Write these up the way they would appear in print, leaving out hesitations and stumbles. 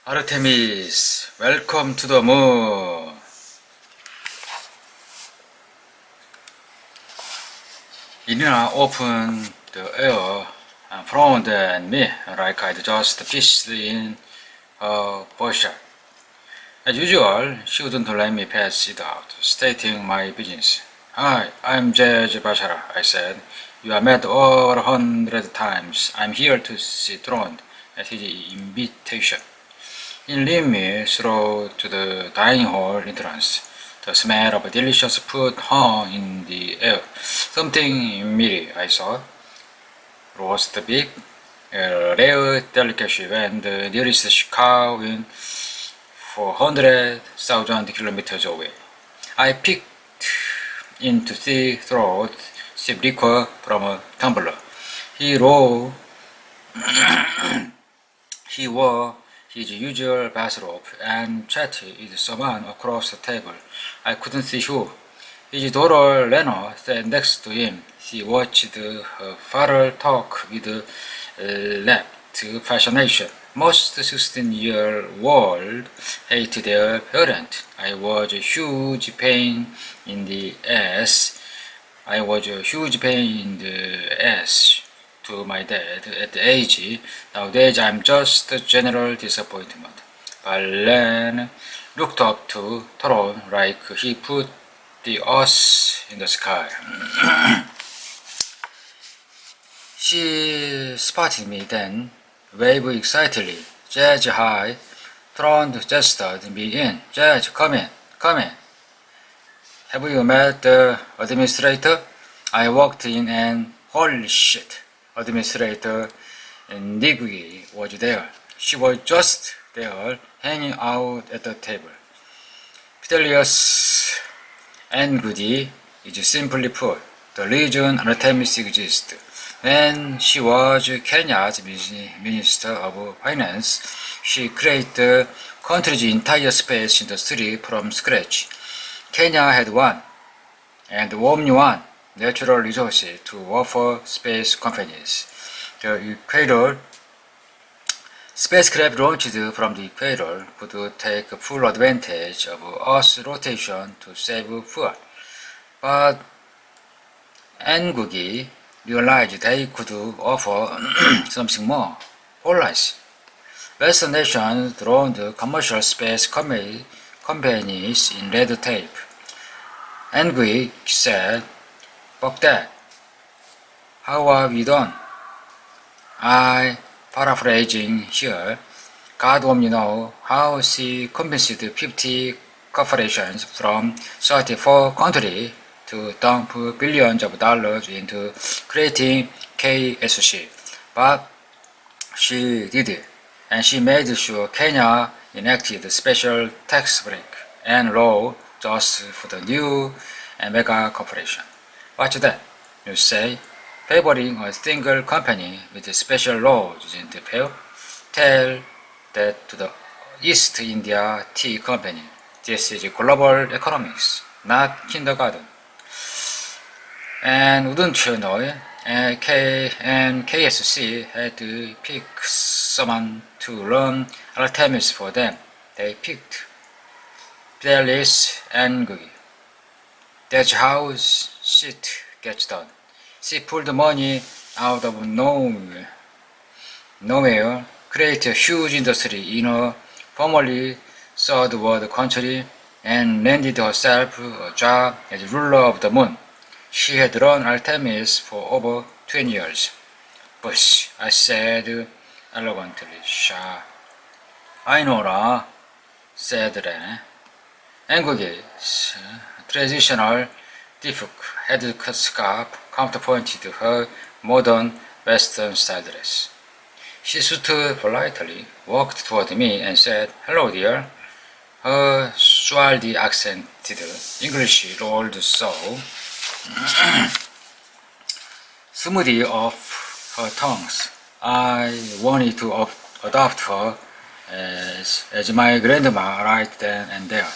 ARTEMIS, welcome to the moon. Irina opened the air and frowned at me like I'd just fished in a bushel. As usual, she wouldn't let me pass it out, stating my business. Hi, I'm Judge Bashara, I said. You are met over 100 times. I'm here to sit thrown at his invitation. He led me through to the dining hall entrance. The smell of delicious food hung in the air. Something meaty, I thought. Roast beef, a rare delicacy when the nearest cow in 400,000 kilometers away. I peeked in to see throat sip liquor from a tumbler. He wore his usual bathrobe and chatted with someone across the table. I couldn't see who. His daughter Lena sat next to him. She watched her father talk with lapped fascination. Most 16-year-olds hate their parent. I was a huge pain in the ass. To my dad at the age. Nowadays I'm just a general disappointment. But Len looked up to Tyrone like he put the earth in the sky. She spotted me then, waved excitedly. Judge, hi. Tyrone gestured me in. Judge, come in. Have you met the administrator? I walked in and holy shit. Administrator Nigui was there. She was just there, hanging out at the table. Fidelio's anxiety is simply put, the reason ARTEMIS exists. When she was Kenya's Minister of Finance, she created the country's entire space industry from scratch. Kenya had one, and only one, natural resources to offer space companies. The equator spacecraft launched from the equator could take full advantage of Earth's rotation to save fuel. But Ngugi realized they could offer something more, wholeness. Western nations drowned commercial space companies in red tape. Ngugi said, "Fuck that. How are we done?" I, paraphrasing here, God only know how she convinced 50 corporations from 34 countries to dump billions of dollars into creating KSC. But she did it, and she made sure Kenya enacted a special tax break and law just for the new and mega corporation. What's that? You say, favoring a single company with special laws isn't fair? Tell that to the East India Tea Company. This is global economics, not kindergarten. And wouldn't you know it? KSC had to pick someone to run ARTEMIS for them. They picked Fidelis and Ngugi. That's how shit gets done. She pulled money out of nowhere, created a huge industry in a formerly third world country, and landed herself a job as ruler of the moon. She had run ARTEMIS for over 20 years. Bush, I said elegantly. Sha. I know lah, said Rene. Ngugi's traditional diffuk headscarf counterpointed her modern western style dress. She stood politely, walked toward me and said, "Hello dear." Her suavely accented English rolled so smoothly off her tongues. I wanted to adopt her as my grandma right then and there.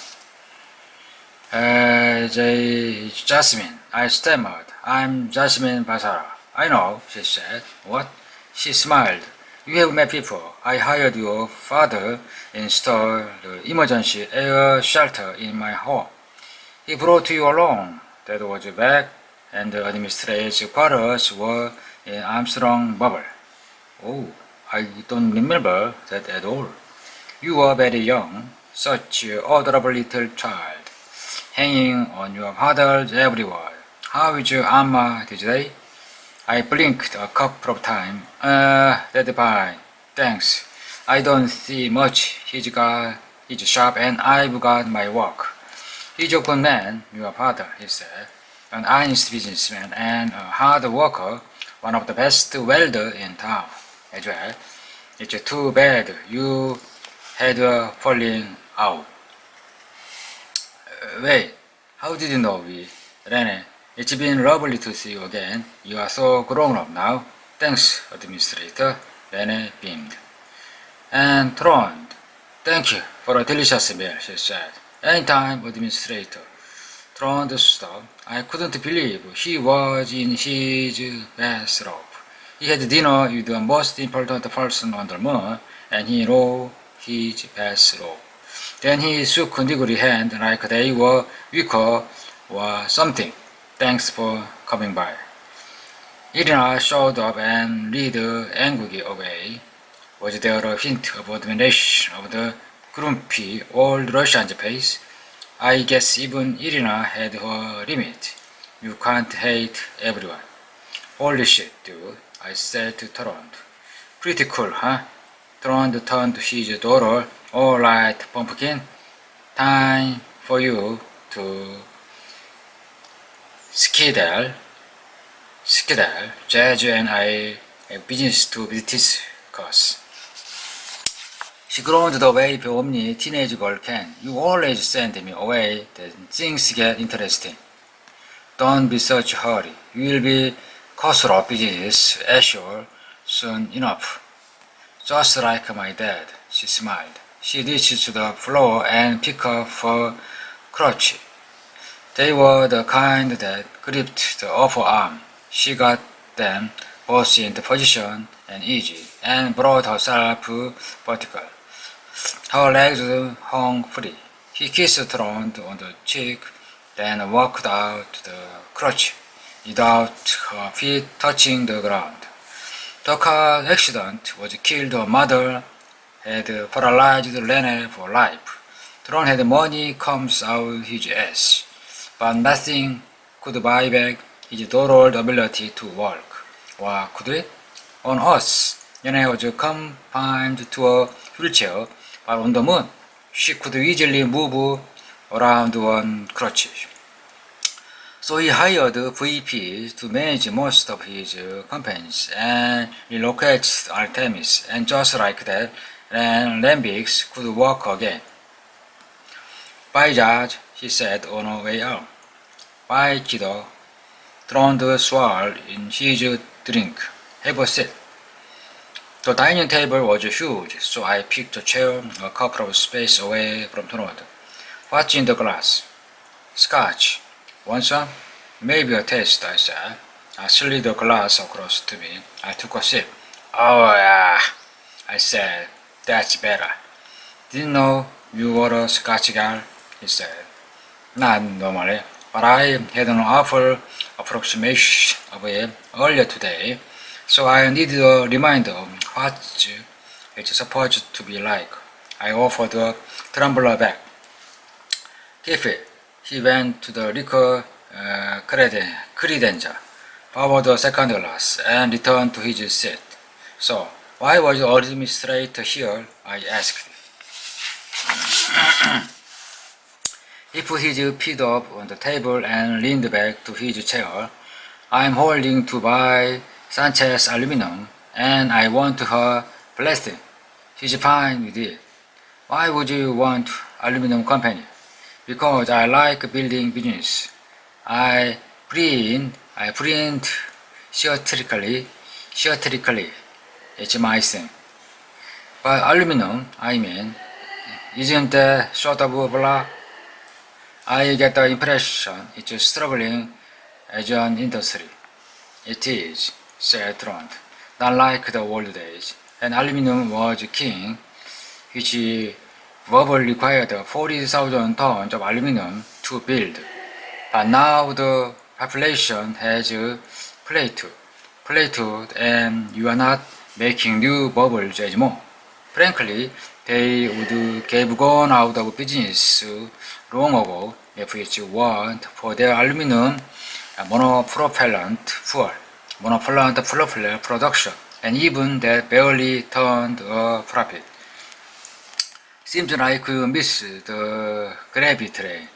Jasmine, I stammered. I'm Jasmine Basara. I know, she said. What? She smiled. You have met before. I hired your father install the emergency air shelter in my home. He brought you along. That was back, and the administrator's quarters were in Armstrong bubble. Oh, I don't remember that at all. You were very young, such an adorable little child, hanging on your father's every word. How is your Amma today? I blinked a couple of times. That's fine. Thanks. I don't see much. He's sharp and I've got my work. He's a good man, your father, he said. An honest businessman and a hard worker, one of the best welders in town as well. It's too bad you had a falling out. Wait, how did you know we? Rene, it's been lovely to see you again. You are so grown up now. Thanks, Administrator. Rene beamed. And Trond, thank you for a delicious meal, she said. Anytime, Administrator. Trond stopped. I couldn't believe he was in his bathrobe. He had dinner with the most important person on the moon, and he rolled his bathrobe. Then he shook Niguri's hand like they were weaker or something. Thanks for coming by. Irina showed up and led angrily away. Was there a hint of admiration of the grumpy old Russian's face? I guess even Irina had her limit. You can't hate everyone. Holy shit, dude, I said to Trond. Pretty cool, huh? Trond turned to his daughter. All right, Pumpkin. Time for you to skedaddle. Judge and I have business to discuss. She groaned the way only teenage girl can. You always send me away, then things get interesting. Don't be such a hurry. You will be closer of business as sure soon enough. Just like my dad, she smiled. She reached to the floor and picked up her crutch. They were the kind that gripped the upper arm. She got them both into position and easy, and brought herself vertical. Her legs hung free. He kissed Trond on the cheek, then walked out the crutch, without her feet touching the ground. The car accident was killed. Her mother had paralyzed Lene for life. Trond had money comes out his ass, but nothing could buy back his daughter's ability to walk. Or could it? On Earth, Lene was confined to a wheelchair, but on the moon, she could easily move around on crutches. So he hired VPs to manage most of his companies and relocated ARTEMIS, and just like that, Lambics could walk again. Bye, Judge, he said on her way out. Bye, kiddo. Trond swallowed in his drink. Have a seat. The dining table was huge, so I picked a chair a couple of spaces away from Trond. What's in the glass? Scotch. Want some? Maybe a taste, I said. I slid the glass across to me. I took a sip. Oh yeah, I said. That's better. Didn't know you were a Scotch gal, he said. Not normally, but I had an awful approximation of it earlier today, so I needed a reminder of what it's supposed to be like. I offered a tumbler back. Keep it. He went to the liquor credenza, poured a second glass, and returned to his seat. So, why was the administrator here? I asked. He put his feet up on the table and leaned back to his chair. I'm holding to buy Sanchez aluminum, and I want her blessing. She's fine with it. Why would you want aluminum company? Because I like building business. I print theatrically. It's my thing. But aluminum, I mean, isn't that sort of blah? I get the impression it's struggling as an industry. It is, said Trond. Not like the old days. and aluminum was king, which verbally required 40,000 tons of aluminum to build. But now the population has plateaued and you are not making new bubbles anymore. Frankly, they would have gone out of business long ago if it weren't for their aluminum monopropellant fuel production, and even that barely turned a profit. Seems like you miss the gravy train.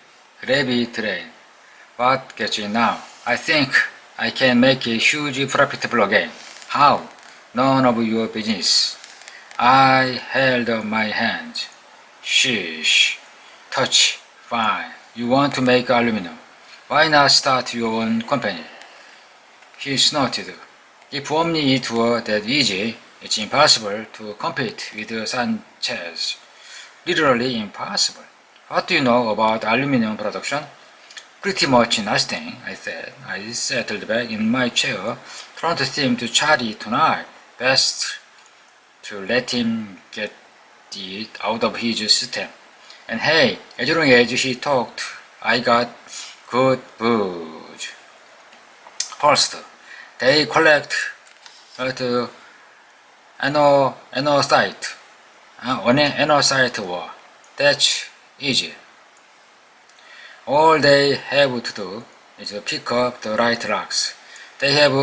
What gets you now? I think I can make a huge profitable again. How? None of your business. I held up my hand. Sheesh. Touch. Fine. You want to make aluminum. Why not start your own company? He snorted. If only it were that easy, it's impossible to compete with Sanchez. Literally impossible. What do you know about aluminum production? Pretty much nothing, I said. I settled back in my chair. Don't seem to Charlie tonight. Best to let him get it out of his system. And hey, as long as he talked, I got good booze. First, they collect at anosite. Anosite ore. That's easy. All they have to do is pick up the right rocks. They have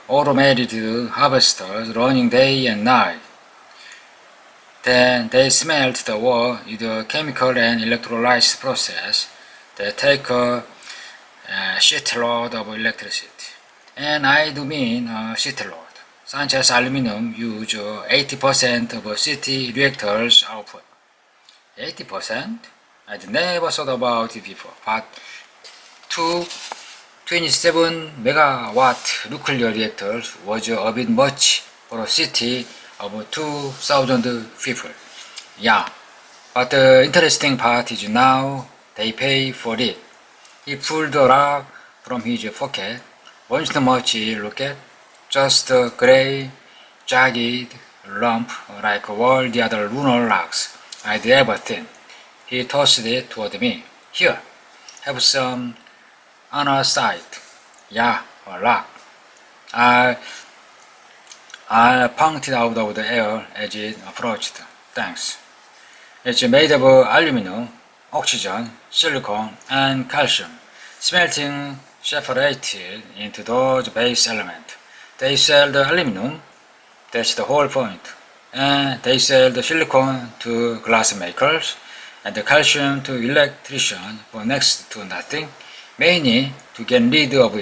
automated harvesters running day and night. Then they smelt the ore with a chemical and electrolysis process that take a shitload of electricity. And I do mean a shitload. Sanchez Aluminum use 80% of a city reactor's output. 80%? I'd never thought about it before, but 27 megawatt nuclear reactors was a bit much for a city of 2,000 people. Yeah, but the interesting part is now they pay for it. He pulled a rock from his pocket. Wasn't much look at, just a grey, jagged lump like all the other lunar rocks I'd ever seen. He tossed it toward me. Here, have some anosite. Yeah, a rock. I punked it out of the air as it approached. Thanks. It's made of aluminum, oxygen, silicon, and calcium. Smelting separated into those base elements. They sell the aluminum, that's the whole point. And they sell the silicon to glass makers, and the calcium to electricians for next to nothing, mainly to get rid of